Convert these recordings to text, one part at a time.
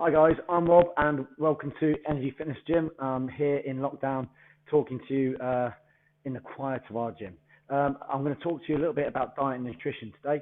Hi guys, I'm Rob and welcome to Energie Fitness Gym. I'm here in lockdown talking to you in the quiet of our gym. I'm going to talk to you a little bit about diet and nutrition today.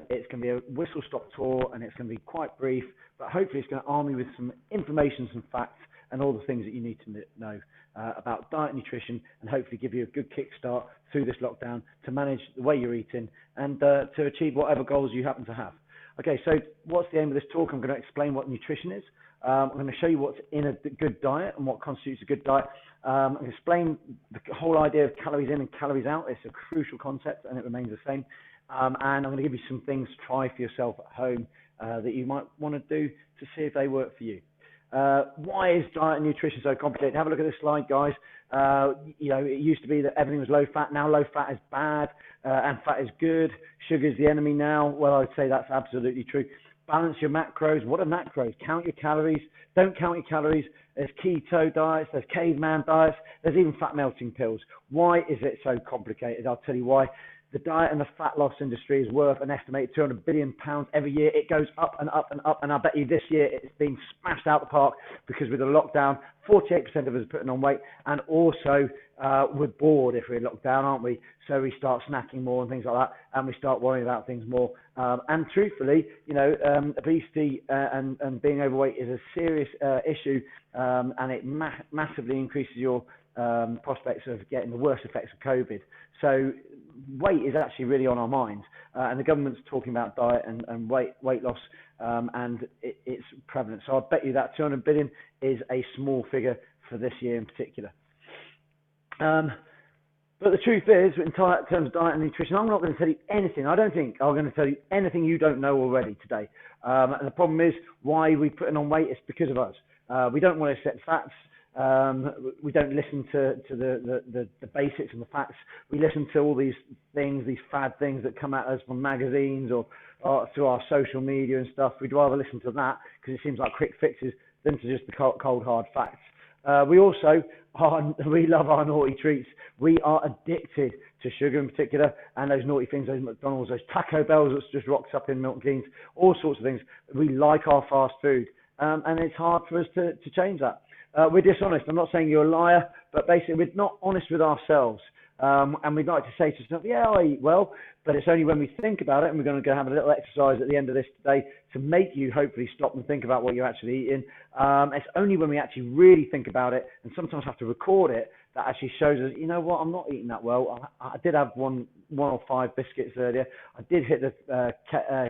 It's going to be a whistle-stop tour and it's going to be quite brief, but hopefully it's going to arm you with some information, some facts and all the things that you need to know about diet and nutrition, and hopefully give you a good kickstart through this lockdown to manage the way you're eating and to achieve whatever goals you happen to have. Okay, so what's the aim of this talk? I'm going to explain what nutrition is. I'm going to show you what's in a good diet and what constitutes a good diet. I'm going to explain the whole idea of calories in and calories out. It's a crucial concept and it remains the same. And I'm going to give you some things to try for yourself at home that you might want to do to see if they work for you. Why is diet and nutrition so complicated? Have a look at this slide, guys. It used to be that everything was low fat. Now low fat is bad and fat is good. Sugar is the enemy now. Well, I would say that's absolutely true. Balance your macros. What are macros? Count your calories. Don't count your calories. There's keto diets. There's caveman diets. There's even fat melting pills. Why is it so complicated? I'll tell you why. The diet and the fat loss industry is worth an estimated £200 billion every year. It goes up and up and up, and I bet you this year it's been smashed out the park because with the lockdown, 48% of us are putting on weight, and also we're bored if we're in lockdown, aren't we? So we start snacking more and things like that, and we start worrying about things more. And truthfully, obesity and being overweight is a serious issue, and it massively increases your prospects of getting the worst effects of COVID. So weight is actually really on our minds, and the government's talking about diet and weight loss, and it's prevalent. So I bet you that 200 billion is a small figure for this year in particular. But the truth is, in terms of diet and nutrition, I'm not going to tell you anything. I don't think I'm going to tell you anything you don't know already today. And the problem is, why we're putting on weight is because of us. We don't want to set fats. We don't listen to the basics and the facts. We listen to all these things, these fad things that come at us from magazines or through our social media and stuff. We'd rather listen to that because it seems like quick fixes than to just the cold hard facts. We love our naughty treats. We are addicted to sugar in particular, and those naughty things, those McDonald's, those Taco Bells that just rocks up in Milton Keynes, all sorts of things. We like our fast food, and it's hard for us to change that. We're dishonest. I'm not saying you're a liar, but basically we're not honest with ourselves. And we'd like to say to ourselves, yeah, I eat well, but it's only when we think about it, and we're going to go have a little exercise at the end of this today to make you hopefully stop and think about what you're actually eating. It's only when we actually really think about it, and sometimes have to record it, that actually shows us, you know what, I'm not eating that well. I did have one or five biscuits earlier. I did hit the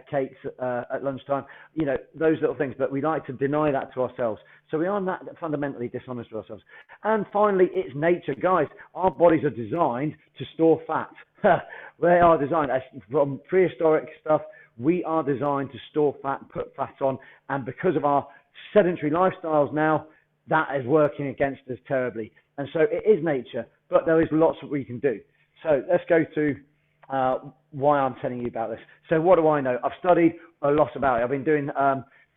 cakes at lunchtime. Those little things, but we like to deny that to ourselves. So we are not fundamentally dishonest with ourselves. And finally, it's nature. Guys, our bodies are designed to store fat. They are designed, from prehistoric stuff, we are designed to store fat, put fat on, and because of our sedentary lifestyles now, that is working against us terribly. And so it is nature, but there is lots that we can do. So let's go through why I'm telling you about this. So what do I know? I've studied a lot about it. I've been doing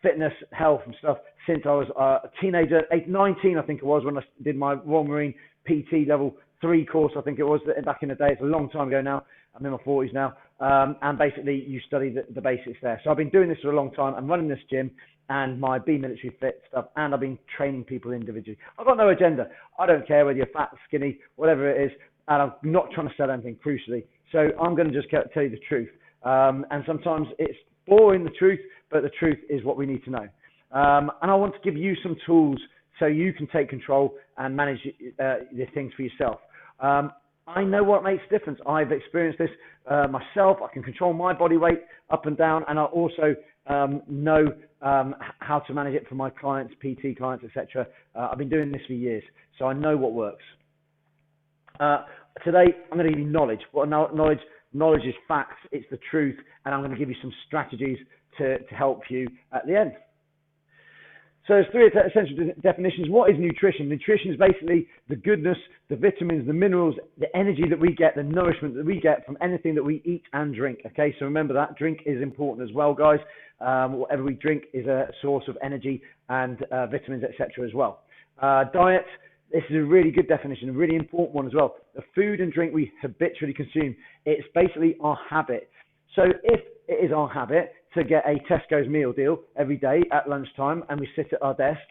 fitness, health and stuff since I was a teenager, 19 I think it was, when I did my Royal Marine PT level 3 course, I think it was, back in the day. It's a long time ago now. I'm in my 40s now. And basically you study the basics there. So I've been doing this for a long time. I'm running this gym and my Be Military Fit stuff, and I've been training people individually. I've got no agenda. I don't care whether you're fat, skinny, whatever it is, and I'm not trying to sell anything crucially. So I'm going to just tell you the truth. And sometimes it's boring, the truth, but the truth is what we need to know. And I want to give you some tools so you can take control and manage the things for yourself. I know what makes a difference. I've experienced this myself. I can control my body weight up and down, and I also know how to manage it for my clients, PT clients, etc. I've been doing this for years, so I know what works. Today, I'm going to give you knowledge. What knowledge? Knowledge is facts. It's the truth, and I'm going to give you some strategies to help you at the end. So there's three essential definitions. What is nutrition? Nutrition is basically the goodness, the vitamins, the minerals, the energy that we get, the nourishment that we get from anything that we eat and drink. Okay, so remember that. Drink is important as well, guys. Whatever we drink is a source of energy and vitamins, etc. as well. Diet. This is a really good definition, a really important one as well. The food and drink we habitually consume. It's basically our habit. So if it is our habit to get a Tesco's meal deal every day at lunchtime and we sit at our desk,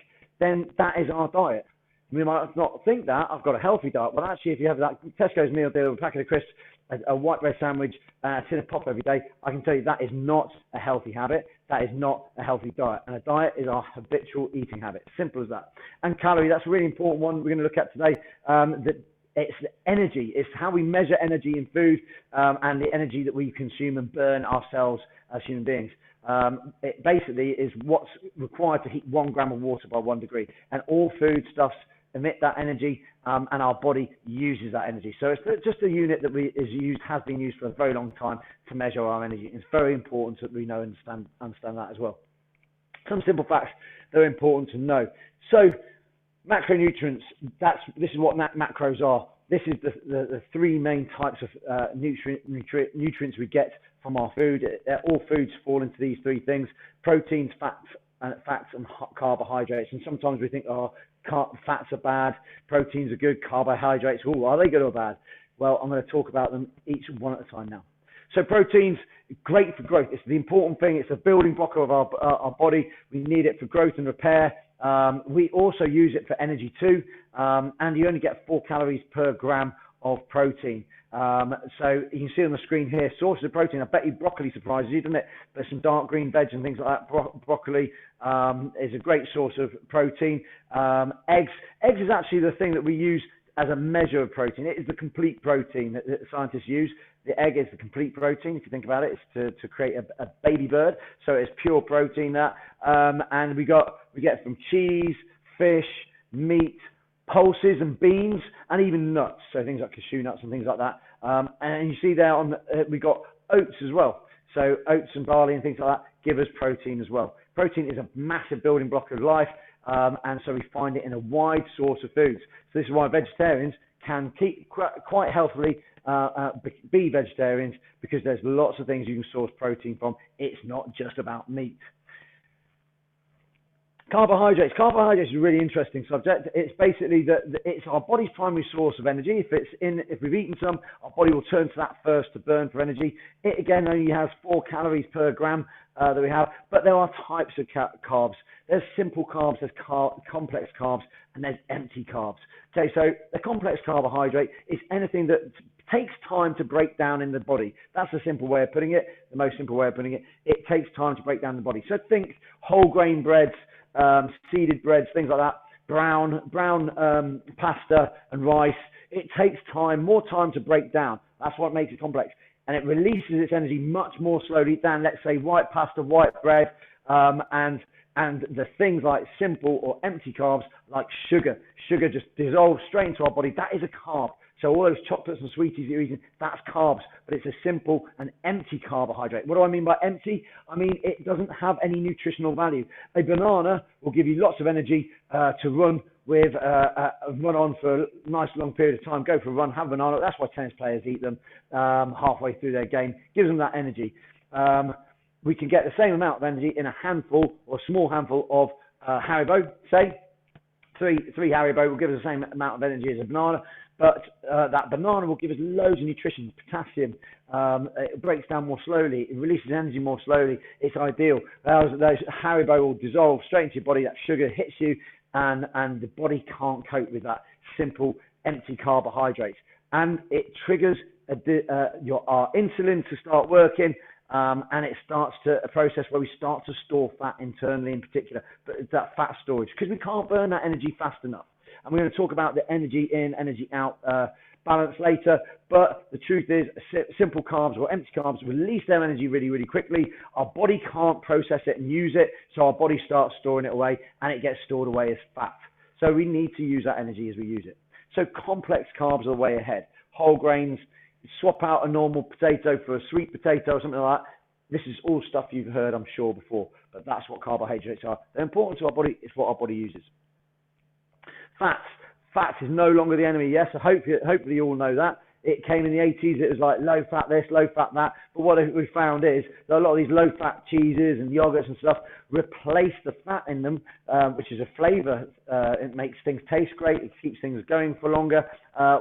then that is our diet. We might not think that I've got a healthy diet, but actually if you have that Tesco's meal deal, a packet of crisps, a white bread sandwich, a tin of pop every day, I can tell you that is not a healthy habit. That is not a healthy diet. And a diet is our habitual eating habit. Simple as that. And calorie, that's a really important one we're going to look at today. That it's energy. It's how we measure energy in food and the energy that we consume and burn ourselves as human beings. It basically is what's required to heat 1 gram of water by 1 degree. And all foodstuffs emit that energy, and our body uses that energy. So it's just a unit that has been used for a very long time to measure our energy. It's very important that we know and understand that as well. Some simple facts that are important to know. So macronutrients, this is what macros are. This is the 3 main types of nutrients we get from our food. All foods fall into these 3 things: proteins, fats and carbohydrates. And sometimes we think, fats are bad, proteins are good, carbohydrates, are they good or bad? Well, I'm going to talk about them each one at a time now. So proteins, great for growth. It's the important thing. It's a building block of our body. We need it for growth and repair. We also use it for energy too. And you only get 4 calories per gram of protein. So you can see on the screen here, sources of protein. I bet you broccoli surprises you, doesn't it? There's some dark green veg and things like that. Broccoli is a great source of protein. Eggs is actually the thing that we use as a measure of protein. It is the complete protein that scientists use. The egg is the complete protein. If you think about it, it's to create a baby bird. So it's pure protein that. And we get from cheese, fish, meat, pulses and beans, and even nuts, so things like cashew nuts and things like that. And you see there we got oats as well. So oats and barley and things like that give us protein as well. Protein is a massive building block of life, and so we find it in a wide source of foods. So this is why vegetarians can keep quite healthily be vegetarians, because there's lots of things you can source protein from. It's not just about meat. Carbohydrates. Carbohydrates is a really interesting subject. It's basically it's our body's primary source of energy. If we've eaten some, our body will turn to that first to burn for energy. It again only has 4 calories per gram that we have, but there are types of carbs. There's simple carbs, there's complex carbs, and there's empty carbs. Okay, so a complex carbohydrate is anything that takes time to break down in the body. That's the simple way of putting it, the most simple way of putting it. It takes time to break down in the body. So think whole grain breads, seeded breads, things like that, brown pasta and rice. It takes more time to break down. That's what makes it complex. And it releases its energy much more slowly than, let's say, white pasta, white bread, and the things like simple or empty carbs like sugar. Sugar just dissolves straight into our body. That is a carb. So all those chocolates and sweeties you're eating, that's carbs, but it's a simple and empty carbohydrate. What do I mean by empty? I mean it doesn't have any nutritional value. A banana will give you lots of energy to run with, run on for a nice long period of time, go for a run, have a banana. That's why tennis players eat them halfway through their game. Gives them that energy. We can get the same amount of energy in a handful or a small handful of Haribo, say. Three Haribo will give us the same amount of energy as a banana. But that banana will give us loads of nutrition, potassium. It breaks down more slowly. It releases energy more slowly. It's ideal. Those Haribo will dissolve straight into your body. That sugar hits you, and the body can't cope with that simple, empty carbohydrates. And it triggers our insulin to start working, and it starts a process where we start to store fat internally in particular. But it's that fat storage, because we can't burn that energy fast enough. And we're going to talk about the energy in, energy out balance later. But the truth is, simple carbs or empty carbs release their energy really, really quickly. Our body can't process it and use it, so our body starts storing it away, and it gets stored away as fat. So we need to use that energy as we use it. So complex carbs are the way ahead. Whole grains, swap out a normal potato for a sweet potato or something like that. This is all stuff you've heard, I'm sure, before, but that's what carbohydrates are. They're important to our body. It's what our body uses. Fats is no longer the enemy, yes. So hopefully you all know that. It came in the 80s, it was like low fat this, low fat that. But what we found is that a lot of these low fat cheeses and yogurts and stuff replace the fat in them, which is a flavor. It makes things taste great. It keeps things going for longer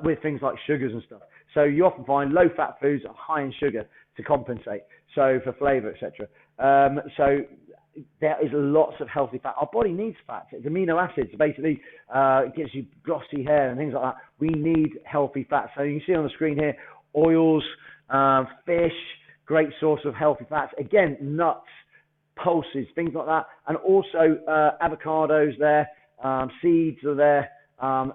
with things like sugars and stuff. So you often find low-fat foods are high in sugar to compensate, so for flavour, etc. So there is lots of healthy fat. Our body needs fats. It's amino acids. Basically, it gives you glossy hair and things like that. We need healthy fats. So you can see on the screen here, oils, fish, great source of healthy fats. Again, nuts, pulses, things like that. And also avocados there, seeds are there.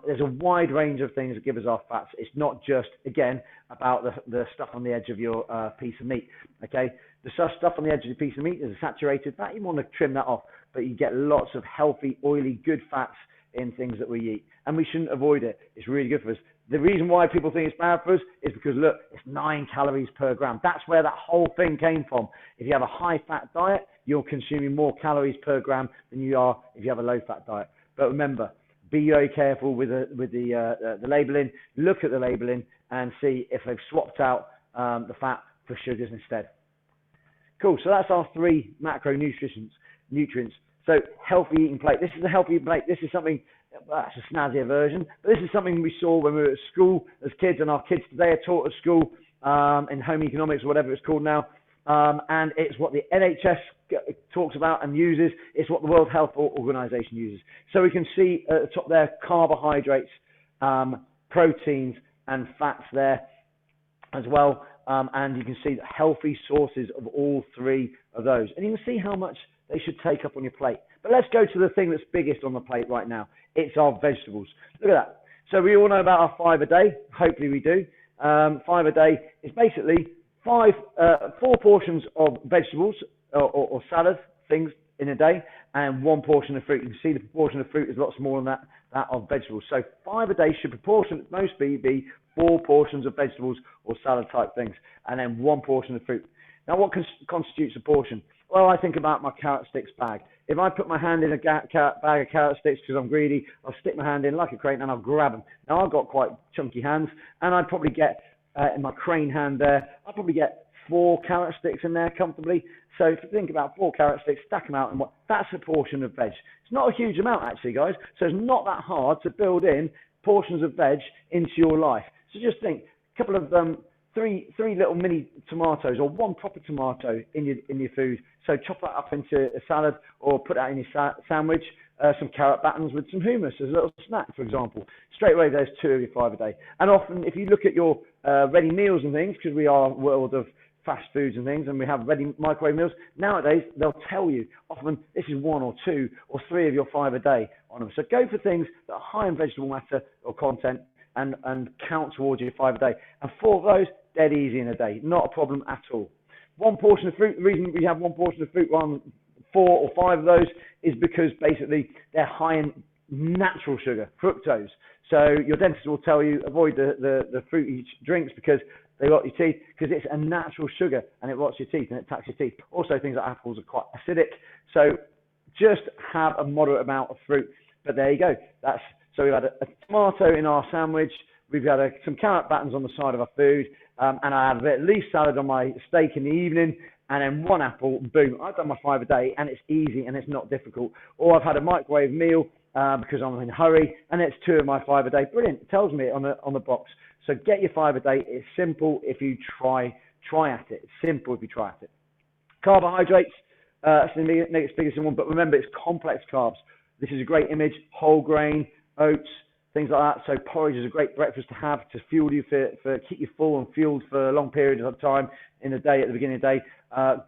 There's a wide range of things that give us our fats. It's not just, again, about the stuff on the edge of your piece of meat, okay? The stuff on the edge of your piece of meat is a saturated fat. You want to trim that off, but you get lots of healthy, oily, good fats in things that we eat, and we shouldn't avoid it. It's really good for us. The reason why people think it's bad for us is because, look, it's 9 calories per gram. That's where that whole thing came from. If you have a high-fat diet, you're consuming more calories per gram than you are if you have a low-fat diet. But remember, be very careful with the labeling. Look at the labeling and see if they've swapped out the fat for sugars instead. Cool. So that's our 3 macronutrients. So healthy eating plate. This is a healthy eating plate. This is something, well, that's a snazzier version, but this is something we saw when we were at school as kids, and our kids today are taught at school in home economics or whatever it's called now. And it's what the NHS talks about and uses. It's what the World Health Organization uses. So we can see at the top there, carbohydrates, proteins and fats there as well. And you can see the healthy sources of all 3 of those. And you can see how much they should take up on your plate. But let's go to the thing that's biggest on the plate right now. It's our vegetables. Look at that. So we all know about our 5 a day. Hopefully we do. 5 a day is basically 4 portions of vegetables or salad things in a day, and 1 portion of fruit. You can see the proportion of fruit is a lot smaller than that of vegetables. So 5 a day should mostly be 4 portions of vegetables or salad type things, and then 1 portion of fruit. Now, what constitutes a portion? Well, I think about my carrot sticks bag. If I put my hand in a bag of carrot sticks because I'm greedy, I'll stick my hand in like a crane and I'll grab them. Now, I've got quite chunky hands, and I'd probably get, in my crane hand there, I'd probably get 4 carrot sticks in there comfortably. So if you think about 4 carrot sticks, stack them out, and that's a portion of veg. It's not a huge amount actually, guys. So it's not that hard to build in portions of veg into your life. So just think, a couple of 3 little mini tomatoes, or 1 proper tomato in your food. So chop that up into a salad, or put that in your sandwich. Some carrot battens with some hummus as a little snack, for example. Straight away, there's 2 of your 5 a day. And often, if you look at your ready meals and things, because we are a world of fast foods and things, and we have ready microwave meals, nowadays they'll tell you often this is 1 or 2 or 3 of your 5 a day on them. So go for things that are high in vegetable matter or content, and count towards your 5 a day. And 4 of those, dead easy in a day, not a problem at all. 1 portion of fruit, the reason we have 1 portion of fruit rather than 4 or 5 of those is because basically they're high in natural sugar, fructose. So your dentist will tell you avoid the fruity drinks because they rot your teeth, because it's a natural sugar and it rots your teeth and it attacks your teeth. Also, things like apples are quite acidic. So just have a moderate amount of fruit. But there you go. So we've had a tomato in our sandwich. We've had some carrot battens on the side of our food. And I have a bit of leaf salad on my steak in the evening. And then 1 apple, boom. I've done my 5 a day, and it's easy and it's not difficult. Or I've had a microwave meal because I'm in a hurry, and it's 2 of my 5 a day. Brilliant. It tells me on the box. So get your 5 a day. It's simple if you try at it. It's simple if you try at it. Carbohydrates, that's the next biggest one, but remember it's complex carbs. This is a great image, whole grain, oats, things like that. So porridge is a great breakfast to have to fuel you for keep you full and fueled for a long period of time in the day, at the beginning of the day.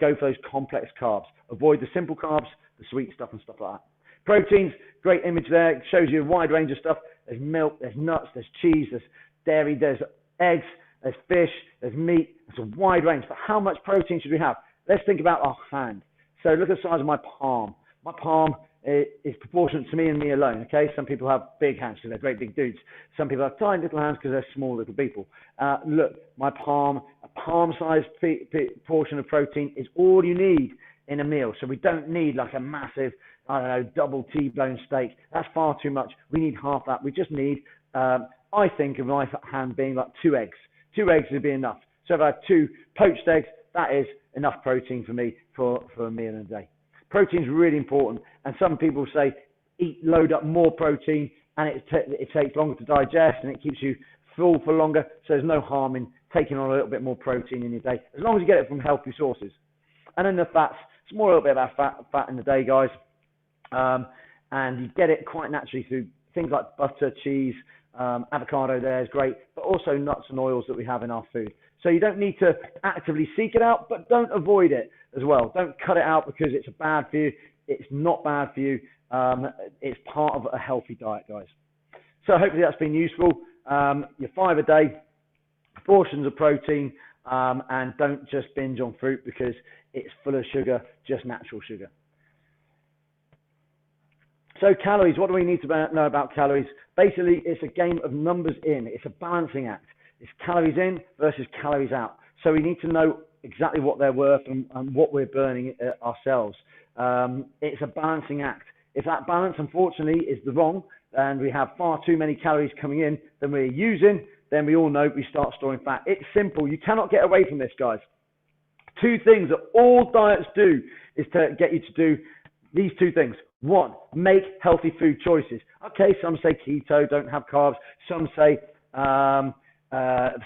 Go for those complex carbs. Avoid the simple carbs, the sweet stuff and stuff like that. Proteins, great image there. It shows you a wide range of stuff. There's milk, there's nuts, there's cheese, there's dairy, there's eggs, there's fish, there's meat. It's a wide range. But how much protein should we have? Let's think about our hand. So look at the size of my palm. My palm is proportionate to me and me alone, okay? Some people have big hands because they're great big dudes. Some people have tiny little hands because they're small little people. Look, my palm, a palm-sized portion of protein is all you need in a meal. So we don't need like a massive, I don't know, double T-bone steak. That's far too much. We need half that. We just need, I think of my hand being like 2 eggs. 2 eggs would be enough. So if I have 2 poached eggs, that is enough protein for me for a meal in a day. Protein is really important, and some people say load up more protein, and it takes longer to digest, and it keeps you full for longer, so there's no harm in taking on a little bit more protein in your day, as long as you get it from healthy sources. And then the fats, it's more a little bit about fat in the day, guys. And you get it quite naturally through things like butter, cheese, avocado there is great, but also nuts and oils that we have in our food. So you don't need to actively seek it out, but don't avoid it as well. Don't cut it out because it's bad for you. It's not bad for you. It's part of a healthy diet, guys. So hopefully that's been useful. Your 5 a day, portions of protein, and don't just binge on fruit because it's full of sugar, just natural sugar. So calories, what do we need to know about calories? Basically, it's a game of numbers in. It's a balancing act. It's calories in versus calories out. So we need to know exactly what they're worth and what we're burning ourselves. It's a balancing act. If that balance, unfortunately, is the wrong, and we have far too many calories coming in than we're using, then we all know we start storing fat. It's simple. You cannot get away from this, guys. 2 things that all diets do is to get you to do these 2 things. 1, make healthy food choices. Okay, some say keto, don't have carbs. Some say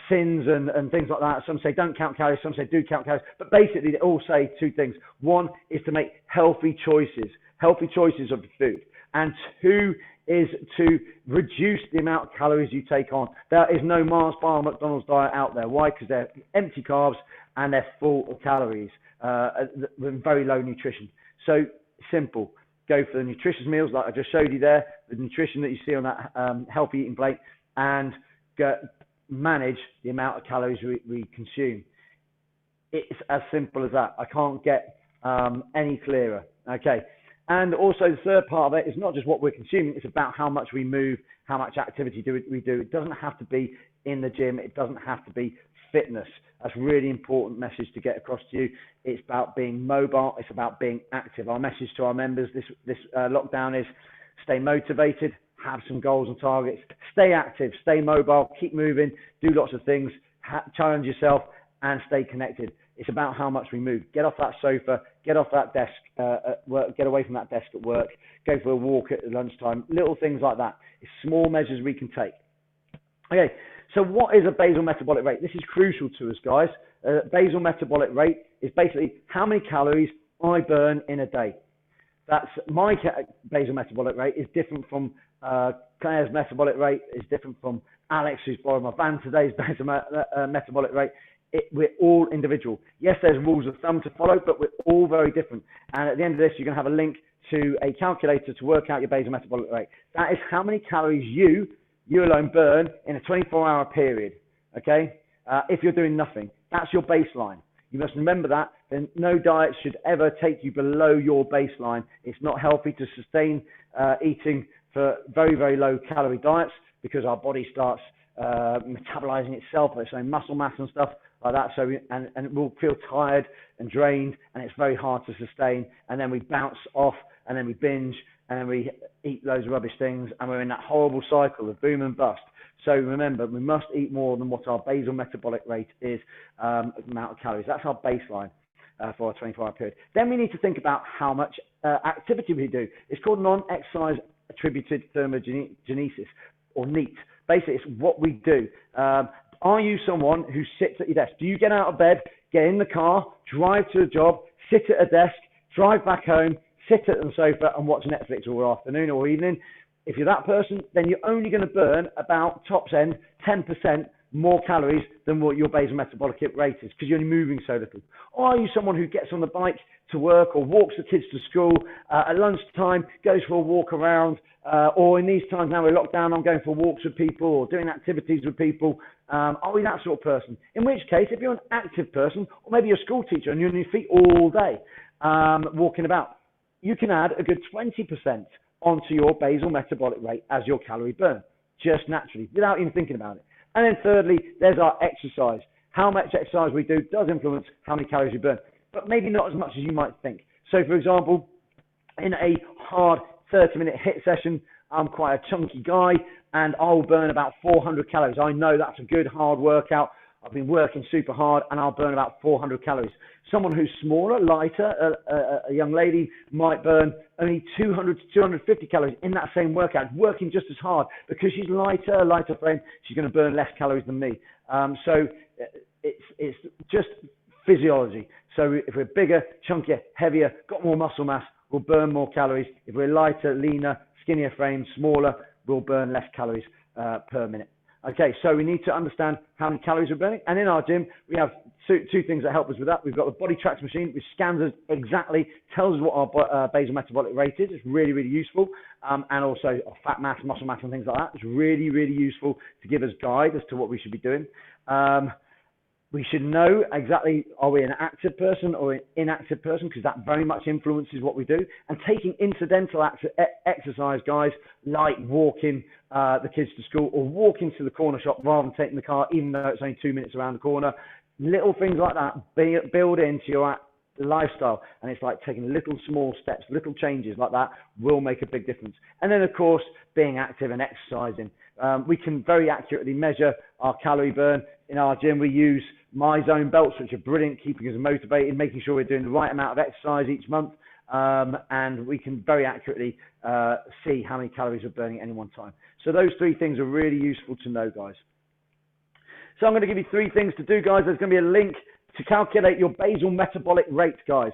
sins and things like that. Some say don't count calories. Some say do count calories. But basically, they all say 2 things. 1 is to make healthy choices of the food. And 2 is to reduce the amount of calories you take on. There is no Mars bar McDonald's diet out there. Why? Because they're empty carbs and they're full of calories with very low nutrition. So simple. Go for the nutritious meals like I just showed you there, the nutrition that you see on that healthy eating plate, and manage the amount of calories we consume. It's as simple as that. I can't get any clearer. Okay. And also the third part of it is not just what we're consuming, it's about how much we move, how much activity we do. It doesn't have to be in the gym. It doesn't have to be fitness. That's a really important message to get across to you. It's about being mobile. It's about being active. Our message to our members this lockdown is stay motivated, have some goals and targets, stay active, stay mobile, keep moving, do lots of things, challenge yourself, and stay connected. It's about how much we move. Get off that sofa, get off that desk at work, get away from that desk at work, go for a walk at lunchtime, little things like that. It's small measures we can take. Okay, so what is a basal metabolic rate? This is crucial to us, guys. Basal metabolic rate is basically how many calories I burn in a day. That's my basal metabolic rate is different from Claire's metabolic rate, is different from Alex, who's borrowed my van today's basal metabolic rate. We're all individual. Yes, there's rules of thumb to follow, but we're all very different. And at the end of this, you're going to have a link to a calculator to work out your basal metabolic rate. That is how many calories you alone burn in a 24-hour period, okay? If you're doing nothing. That's your baseline. You must remember that. Then no diet should ever take you below your baseline. It's not healthy to sustain eating for very, very low calorie diets because our body starts metabolizing itself by its own muscle mass and stuff like that. So and it will feel tired and drained, and it's very hard to sustain. And then we bounce off, and then we binge, and then we eat loads of rubbish things, and we're in that horrible cycle of boom and bust. So remember, we must eat more than what our basal metabolic rate is, amount of calories. That's our baseline for a 24-hour period. Then we need to think about how much activity we do. It's called non-exercise attributed thermogenesis, or NEAT. Basically, it's what we do. Are you someone who sits at your desk? Do you get out of bed, get in the car, drive to the job, sit at a desk, drive back home, sit at the sofa and watch Netflix all afternoon or evening? If you're that person, then you're only going to burn about, tops end, 10% more calories than what your basal metabolic rate is because you're only moving so little. Or are you someone who gets on the bike to work or walks the kids to school, at lunchtime goes for a walk around, or in these times now we're locked down, I'm going for walks with people or doing activities with people? Are we that sort of person? In which case, if you're an active person, or maybe you're a school teacher and you're on your feet all day walking about, you can add a good 20% onto your basal metabolic rate as your calorie burn, just naturally, without even thinking about it. And then thirdly, there's our exercise. How much exercise we do does influence how many calories you burn, but maybe not as much as you might think. So for example, in a hard 30-minute HIIT session, I'm quite a chunky guy and I'll burn about 400 calories. I know that's a good hard workout. I've been working super hard and I'll burn about 400 calories. Someone who's smaller, lighter, a young lady might burn only 200 to 250 calories in that same workout, working just as hard. Because she's lighter frame, she's going to burn less calories than me. So it's just physiology. So if we're bigger, chunkier, heavier, got more muscle mass, we'll burn more calories. If we're lighter, leaner, skinnier frame, smaller, we'll burn less calories per minute. Okay, so we need to understand how many calories we're burning. And in our gym, we have two things that help us with that. We've got the body tracks machine, which scans us exactly, tells us what our basal metabolic rate is. It's really, really useful. And also fat mass, muscle mass, and things like that. It's really, really useful to give us guide as to what we should be doing. We should know exactly, are we an active person or an inactive person, because that very much influences what we do. And taking incidental exercise, guys, like walking the kids to school or walking to the corner shop rather than taking the car, even though it's only 2 minutes around the corner. Little things like that build into your lifestyle, and it's like taking little small steps, little changes like that will make a big difference. And then, of course, being active and exercising. We can very accurately measure our calorie burn. In our gym, we use MyZone belts, which are brilliant, keeping us motivated, making sure we're doing the right amount of exercise each month, and we can very accurately see how many calories we're burning at any one time. So those three things are really useful to know, guys. So I'm going to give you three things to do, guys. There's going to be a link to calculate your basal metabolic rate, guys.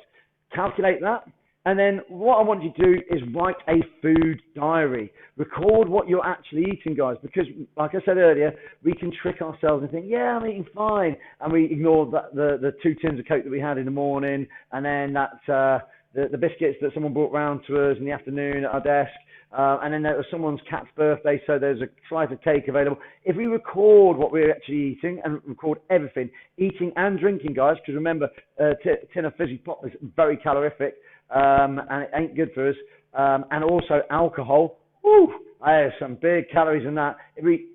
Calculate that. And then what I want you to do is write a food diary. Record what you're actually eating, guys, because like I said earlier, we can trick ourselves and think, yeah, I'm eating fine. And we ignore the 2 tins of Coke that we had in the morning, and then the biscuits that someone brought round to us in the afternoon at our desk. And then there was someone's cat's birthday, so there's a slice of cake available. If we record what we're actually eating and record everything, eating and drinking, guys, because remember, tin of fizzy pop is very calorific, and it ain't good for us. And also alcohol, there's some big calories in that. If we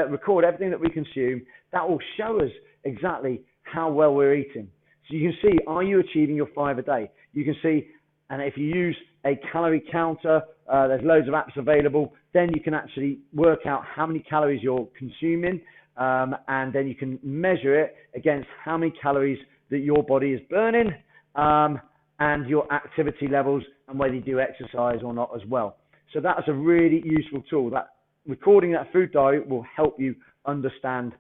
record everything that we consume, that will show us exactly how well we're eating. So you can see, are you achieving your 5 a day? You can see, and if you use a calorie counter, there's loads of apps available, then you can actually work out how many calories you're consuming, and then you can measure it against how many calories that your body is burning, and your activity levels and whether you do exercise or not as well. So that's a really useful tool. That recording that food diary will help you understand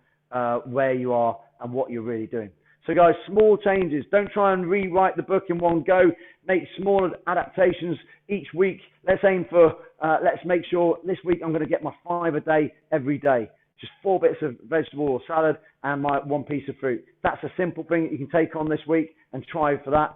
where you are and what you're really doing. So guys, small changes. Don't try and rewrite the book in one go. Make small adaptations each week. Let's aim for, let's make sure this week I'm going to get my 5 a day every day. Just 4 bits of vegetable or salad and my 1 piece of fruit. That's a simple thing that you can take on this week and try for that.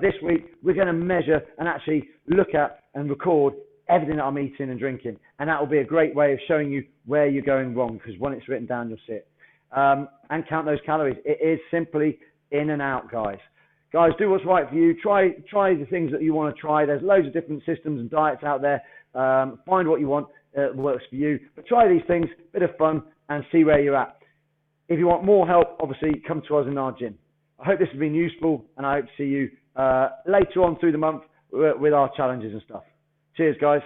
This week, we're going to measure and actually look at and record everything that I'm eating and drinking. And that will be a great way of showing you where you're going wrong, because when it's written down, you'll see it. And count those calories. It is simply in and out, guys. Guys, do what's right for you. Try the things that you want to try. There's loads of different systems and diets out there. Find what you want that works for you. But try these things, bit of fun, and see where you're at. If you want more help, obviously, come to us in our gym. I hope this has been useful, and I hope to see you later on through the month with our challenges and stuff. Cheers, guys.